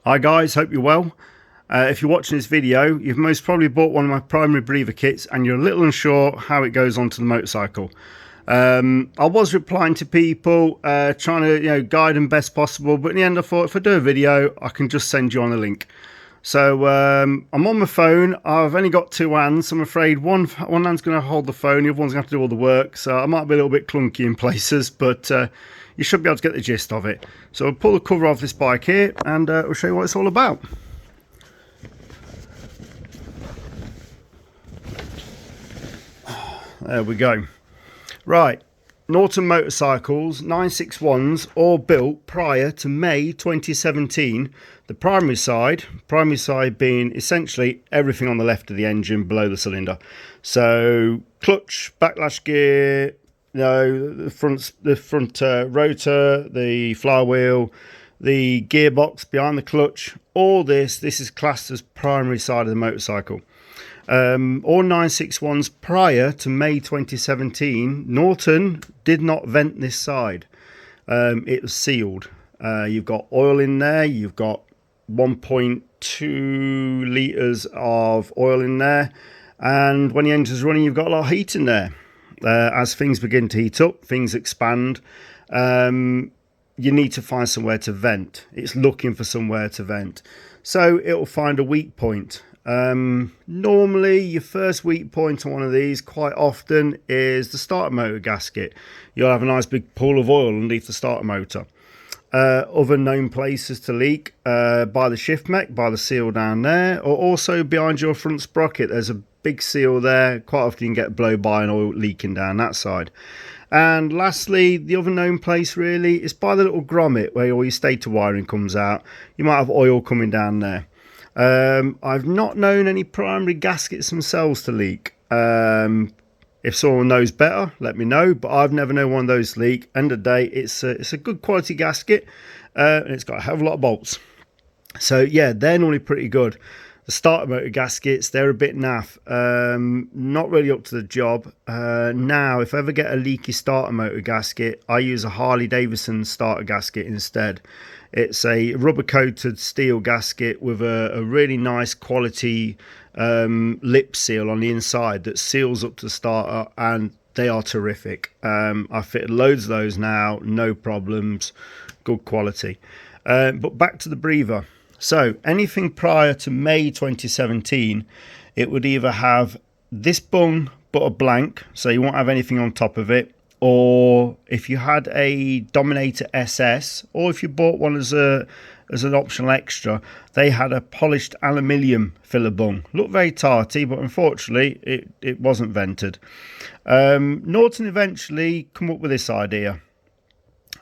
Hi guys, hope you're well. If you're watching this video, you've most probably bought one of my primary breather kits and you're a little unsure how it goes onto the motorcycle. I was replying to people, trying to guide them best possible, but in the end I thought if I do a video, I can just send you on a link. So I'm on my phone. I've only got two hands, so I'm afraid one hand's going to hold the phone, the other one's going to have to do all the work, so I might be a little bit clunky in places, but you should be able to get the gist of it. So I'll pull the cover off this bike here and we'll show you what it's all about. There we go. Right, Norton motorcycles 961s, all built prior to May 2017. The primary side being essentially everything on the left of the engine below the cylinder. So clutch, backlash gear, the front rotor, the flywheel, the gearbox behind the clutch. All this is classed as primary side of the motorcycle. All 961s prior to May 2017, Norton did not vent this side. It was sealed. You've got oil in there. You've got 1.2 litres of oil in there. And when the engine's running, you've got a lot of heat in there. As things begin to heat up, things expand. You need to find somewhere to vent. It's looking for somewhere to vent. So it'll find a weak point. Normally your first weak point on one of these quite often is the starter motor gasket. You'll have a nice big pool of oil underneath the starter motor. Other known places to leak, by the shift mech, by the seal down there, or also behind your front sprocket. There's a big seal there. Quite often you can get blow by and oil leaking down that side. And lastly, the other known place really is by the little grommet where all your stator wiring comes out. You might have oil coming down there. I've not known any primary gaskets themselves to leak. If someone knows better, let me know, but I've never known one of those to leak. End of the day, it's a good quality gasket, and it's got a hell of a lot of bolts. So yeah, they're normally pretty good. The starter motor gaskets, they're a bit naff, not really up to the job. Now, if I ever get a leaky starter motor gasket, I use a Harley Davidson starter gasket instead. It's a rubber coated steel gasket with a really nice quality lip seal on the inside that seals up to the starter, and they are terrific. I've fitted loads of those now, no problems, good quality. But back to the breather. So anything prior to May 2017, it would either have this bung but a blank, so you won't have anything on top of it, or if you had a Dominator SS, or if you bought one as an optional extra, they had a polished aluminium filler bung. Looked very tarty, but unfortunately it wasn't vented. Norton eventually come up with this idea.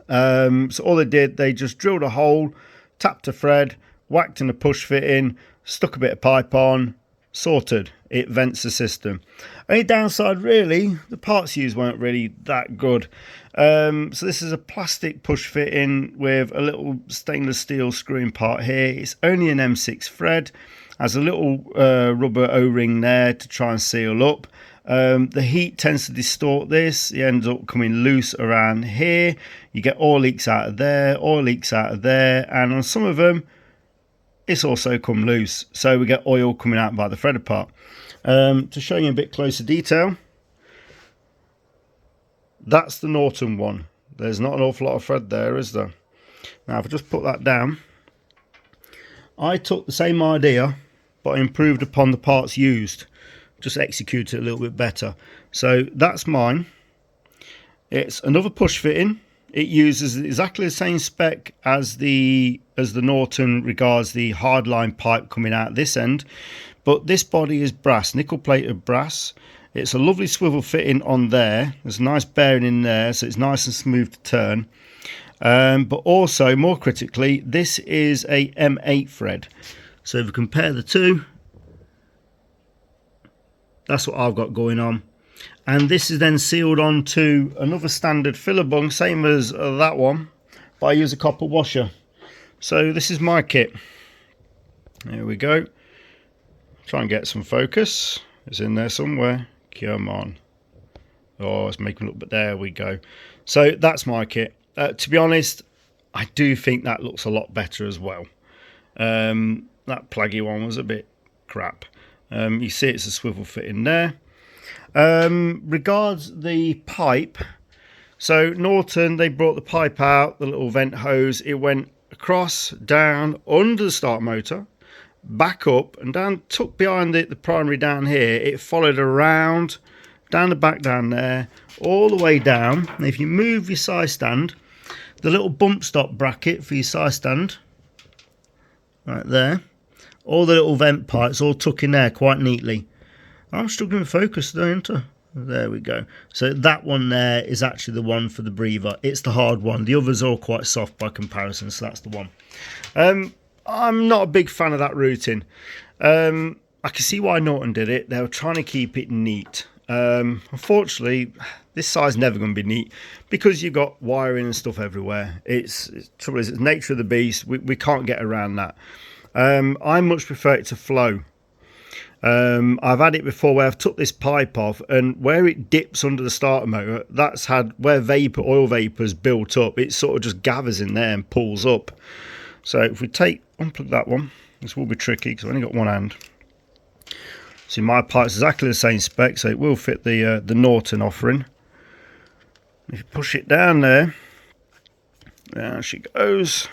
So all they did, they just drilled a hole, tapped a thread, whacked in a push fit in, stuck a bit of pipe on, sorted. It vents the system. Only downside really, the parts used weren't really that good. So this is a plastic push fit in with a little stainless steel screwing part here. It's only an M6 thread, has a little rubber O-ring there to try and seal up. The heat tends to distort this. It ends up coming loose around here. You get oil leaks out of there, oil leaks out of there, and on some of them it's also come loose, so we get oil coming out by the threaded part. To show you a bit closer detail, that's the Norton one. There's not an awful lot of thread there, is there? Now if I just put that down, I took the same idea but improved upon the parts used, just executed it a little bit better. So that's mine. It's another push fitting. It uses exactly the same spec as the Norton regards the hardline pipe coming out this end, but this body is brass, nickel plated brass. It's a lovely swivel fitting on there. There's a nice bearing in there, so it's nice and smooth to turn. But also, more critically, this is a M8 thread. So if we compare the two, that's what I've got going on. And this is then sealed onto another standard filler bung, same as that one, but I use a copper washer. So this is my kit. There we go. Try and get some focus. It's in there somewhere. Come on. Oh, it's making me look, but there we go. So that's my kit. To be honest, I do think that looks a lot better as well. That plaggy one was a bit crap. You see it's a swivel fit in there. Regards the pipe, so Norton, they brought the pipe out, the little vent hose. It went across, down, under the start motor, back up and down, tucked behind the primary down here. It followed around, down the back down there, all the way down. And if you move your side stand, the little bump stop bracket for your side stand, right there, all the little vent pipes all tuck in there quite neatly. I'm struggling with focus, don't I? There we go. So that one there is actually the one for the breather. It's the hard one. The others are all quite soft by comparison, so that's the one. I'm not a big fan of that routing. I can see why Norton did it. They were trying to keep it neat. Unfortunately, this side's never going to be neat because you've got wiring and stuff everywhere. It's trouble is, it's nature of the beast. We can't get around that. I much prefer it to flow. I've had it before where I've took this pipe off, and where it dips under the starter motor, that's had where oil vapours built up, it sort of just gathers in there and pulls up. So if we unplug that one, this will be tricky because I've only got one hand. See, my pipe's exactly the same spec, so it will fit the Norton offering. If you push it down there she goes.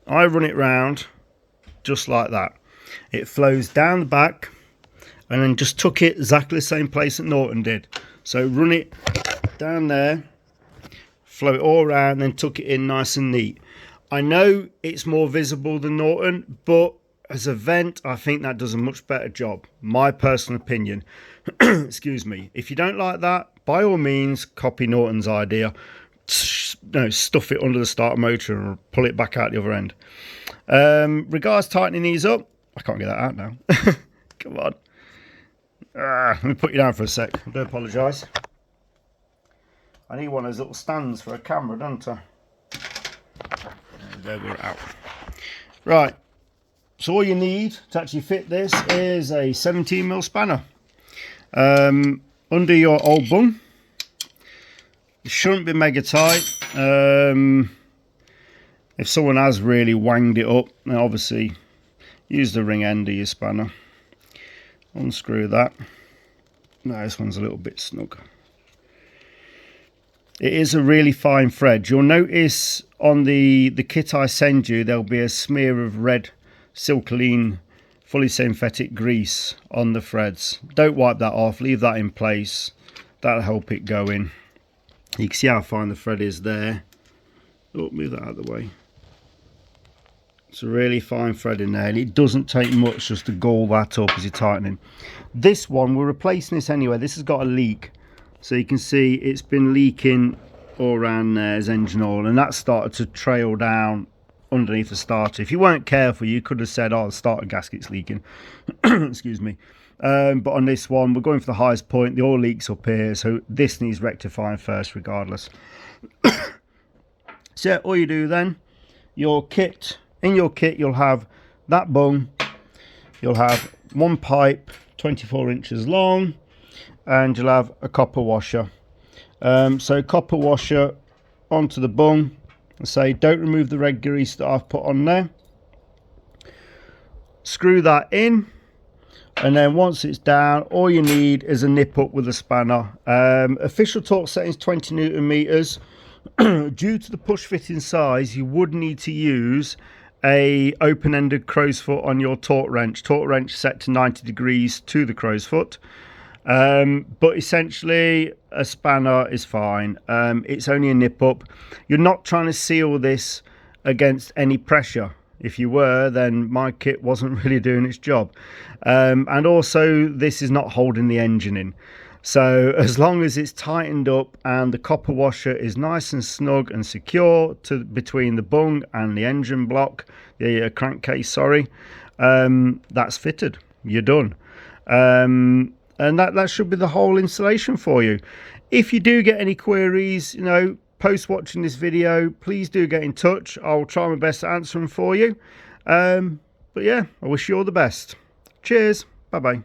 I run it round just like that. It flows down the back and then just tuck it exactly the same place that Norton did. So run it down there, flow it all around, then tuck it in nice and neat. I know it's more visible than Norton, but as a vent, I think that does a much better job. My personal opinion. Excuse me. If you don't like that, by all means, copy Norton's idea. Stuff it under the starter motor and pull it back out the other end. Regards tightening these up, I can't get that out now. Come on. Let me put you down for a sec. I do apologise. I need one of those little stands for a camera, don't I? There we're out. Right. So all you need to actually fit this is a 17mm spanner. Under your old bung. It shouldn't be mega tight. If someone has really wanged it up, then obviously use the ring end of your spanner. Unscrew that. No, this one's a little bit snug. It is a really fine thread. You'll notice on the kit I send you, there'll be a smear of red Silcoline fully synthetic grease on the threads. Don't wipe that off, leave that in place. That'll help it go in. You can see how fine the thread is there. Oh, move that out of the way. It's a really fine thread in there, and it doesn't take much just to gall that up as you're tightening. This one, we're replacing this anyway. This has got a leak. So you can see it's been leaking all around there's engine oil, and that started to trail down underneath the starter. If you weren't careful, you could have said, oh, the starter gasket's leaking. Excuse me. But on this one, we're going for the highest point. The oil leaks up here, so this needs rectifying first regardless. So yeah, all you do then, in your kit you'll have that bung, you'll have one pipe 24 inches long, and you'll have a copper washer. So copper washer onto the bung. Say, don't remove the red grease that I've put on there. Screw that in, and then once it's down, all you need is a nip up with a spanner. Official torque setting is 20 Newton meters. Due to the push fitting size, you would need to use a open-ended crow's foot on your torque wrench set to 90 degrees to the crow's foot. But essentially a spanner is fine. It's only a nip up. You're not trying to seal this against any pressure. If you were, then my kit wasn't really doing its job. And also this is not holding the engine in. So as long as it's tightened up and the copper washer is nice and snug and secure between the bung and the engine block, the crankcase, sorry, that's fitted. You're done. And that should be the whole installation for you. If you do get any queries, post watching this video, please do get in touch. I'll try my best to answer them for you. But yeah, I wish you all the best. Cheers. Bye bye.